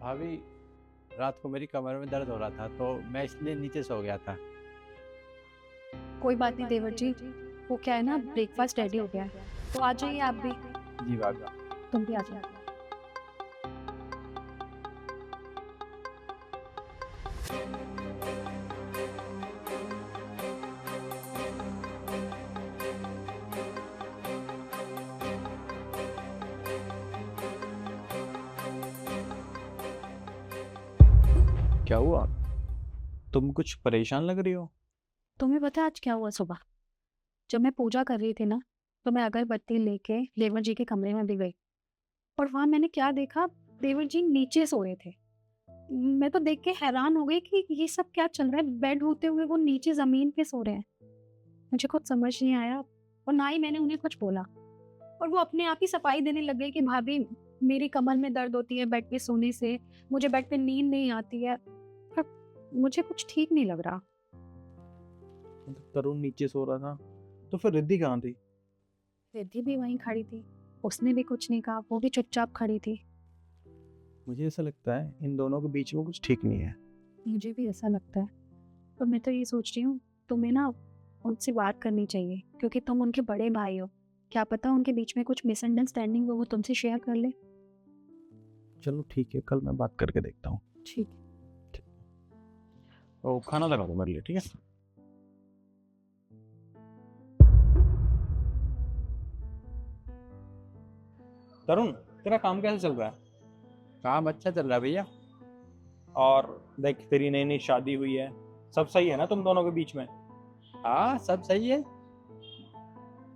भाभी, रात को मेरी कमर में दर्द हो रहा था तो मैं इसलिए नीचे सो गया था। कोई बात नहीं देवर जी, वो क्या है ना, ब्रेकफास्ट रेडी हो गया है, तो आ जाइए आप भी। जी भाभी। तुम भी आ जाओ। क्या हुआ? तुम कुछ परेशान लग रही हो। तुम्हें पता है आज क्या हुआ सुबह? जब मैं पूजा कर रही थी ना, तो मैं अगरबत्ती लेके देवर जी के कमरे में भी गई, और वहां मैंने क्या देखा, देवर जी नीचे सो रहे थे। मैं तो देख के हैरान हो गई कि ये सब क्या चल रहा है, बेड होते हुए वो नीचे जमीन पे सो रहे हैं। मुझे कुछ समझ नहीं आया, और ना ही मैंने उन्हें कुछ बोला, और वो अपने आप ही सफाई देने लग गई कि भाभी, मेरी कमर में दर्द होती है बेड पे सोने से, मुझे बेड पे नींद नहीं आती है। पर मुझे कुछ ठीक नहीं लग रहा। मतलब तरुण नीचे सो रहा था, तो फिर रिद्धि कहाँ थी? रिद्धि भी वहीं खड़ी थी, उसने भी कुछ नहीं कहा, वो भी चुपचाप खड़ी थी। मुझे ऐसा लगता है इन दोनों के बीच में कुछ ठीक नहीं है। मुझे भी ऐसा लगता है, पर मैं तो ये सोच रही हूँ, तुम्हें ना उनसे बात करनी चाहिए, क्योंकि तुम उनके बड़े भाई हो। क्या पता उनके बीच में कुछ मिसअंडरस्टैंडिंग हो, वो तुमसे शेयर कर ले। चलो ठीक है, कल मैं बात करके देखता हूँ। ठीक। ओ, खाना लगा दो मेरे लिए, ठीक है? तरुण, तेरा काम कैसे चल रहा है? काम अच्छा चल रहा है भैया। और देख, तेरी नई नई शादी हुई है, सब सही है ना तुम दोनों के बीच में? हाँ, सब सही है।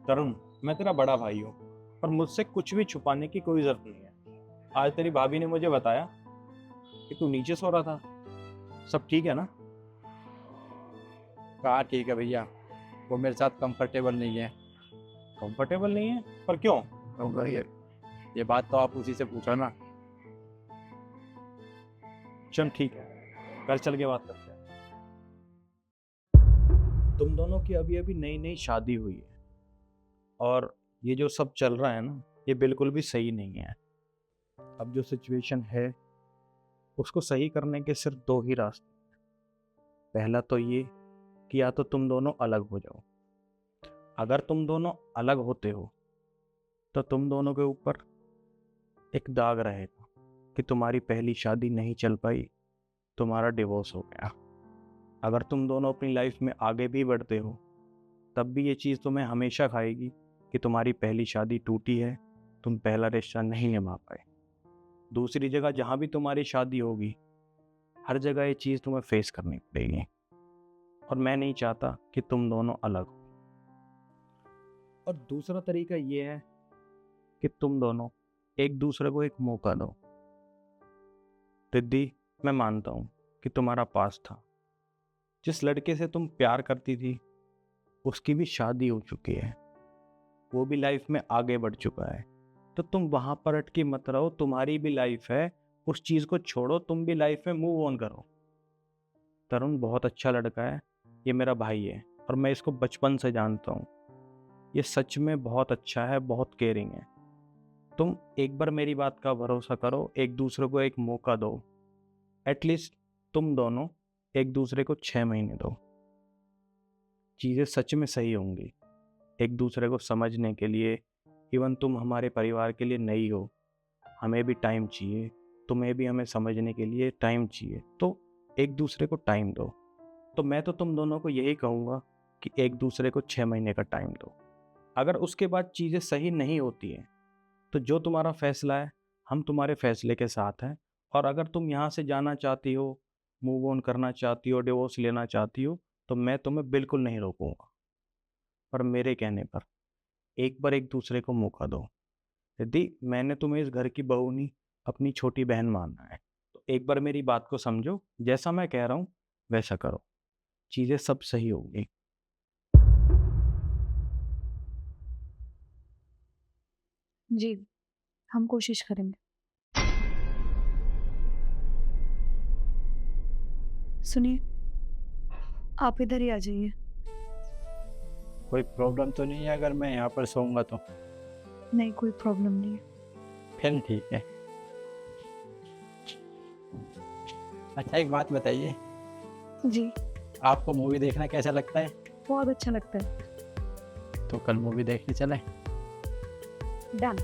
तरुण, मैं तेरा बड़ा भाई हूँ, पर मुझसे कुछ भी छुपाने की कोई जरूरत नहीं है। आज तेरी भाभी ने मुझे बताया कि तू नीचे सो रहा था। सब ठीक है ना? कहाँ ठीक है भैया, वो मेरे साथ कंफर्टेबल नहीं है। कंफर्टेबल नहीं है? पर क्यों? ये बात तो आप उसी से पूछो ना। चल ठीक है, घर चल के बात करते हैं। तुम दोनों की अभी अभी नई नई शादी हुई है, और ये जो सब चल रहा है ना, ये बिल्कुल भी सही नहीं है। अब जो सिचुएशन है, उसको सही करने के सिर्फ दो ही रास्ते। पहला तो ये कि या तो तुम दोनों अलग हो जाओ। अगर तुम दोनों अलग होते हो तो तुम दोनों के ऊपर एक दाग रहेगा कि तुम्हारी पहली शादी नहीं चल पाई, तुम्हारा डिवोर्स हो गया। अगर तुम दोनों अपनी लाइफ में आगे भी बढ़ते हो, तब भी ये चीज़ तुम्हें हमेशा खाएगी कि तुम्हारी पहली शादी टूटी है, तुम पहला रिश्ता नहीं निभा पाए। दूसरी जगह जहाँ भी तुम्हारी शादी होगी, हर जगह ये चीज़ तुम्हें फेस करनी पड़ेगी, और मैं नहीं चाहता कि तुम दोनों अलग हो। और दूसरा तरीका ये है कि तुम दोनों एक दूसरे को एक मौका दो। रिद्धि, मैं मानता हूँ कि तुम्हारा पास था, जिस लड़के से तुम प्यार करती थी उसकी भी शादी हो चुकी है, वो भी लाइफ में आगे बढ़ चुका है। तो तुम वहां पर अटकी मत रहो, तुम्हारी भी लाइफ है, उस चीज को छोड़ो, तुम भी लाइफ में मूव ऑन करो। तरुण बहुत अच्छा लड़का है, ये मेरा भाई है, और मैं इसको बचपन से जानता हूँ। ये सच में बहुत अच्छा है, बहुत केयरिंग है। तुम एक बार मेरी बात का भरोसा करो, एक दूसरे को एक मौका दो। एटलीस्ट तुम दोनों एक दूसरे को 6 महीने दो, चीज़ें सच में सही होंगी। एक दूसरे को समझने के लिए, इवन तुम हमारे परिवार के लिए नई हो, हमें भी टाइम चाहिए, तुम्हें भी हमें समझने के लिए टाइम चाहिए, तो एक दूसरे को टाइम दो। तो मैं तो तुम दोनों को यही कहूँगा कि एक दूसरे को 6 महीने का टाइम दो। अगर उसके बाद चीज़ें सही नहीं होती हैं, तो जो तुम्हारा फैसला है, हम तुम्हारे फैसले के साथ हैं। और अगर तुम यहाँ से जाना चाहती हो, मूव ऑन करना चाहती हो, डिवोर्स लेना चाहती हो, तो मैं तुम्हें बिल्कुल नहीं रोकूंगा। पर मेरे कहने पर एक बार एक दूसरे को मौका दो। यदि मैंने तुम्हें इस घर की बहू नहीं, अपनी छोटी बहन मानना है, तो एक बार मेरी बात को समझो, जैसा मैं कह रहा हूँ वैसा करो, चीज़ें सब सही होंगी। जी, हम कोशिश करेंगे। सुनिए, आप इधर ही आ जाइए। कोई प्रॉब्लम तो नहीं है अगर मैं यहाँ पर सोऊंगा तो? नहीं, कोई प्रॉब्लम नहीं है। फिर ठीक है। अच्छा एक बात बताइए, जी, आपको मूवी देखना कैसा लगता है? बहुत अच्छा लगता है। तो कल मूवी देखने चलें? डन।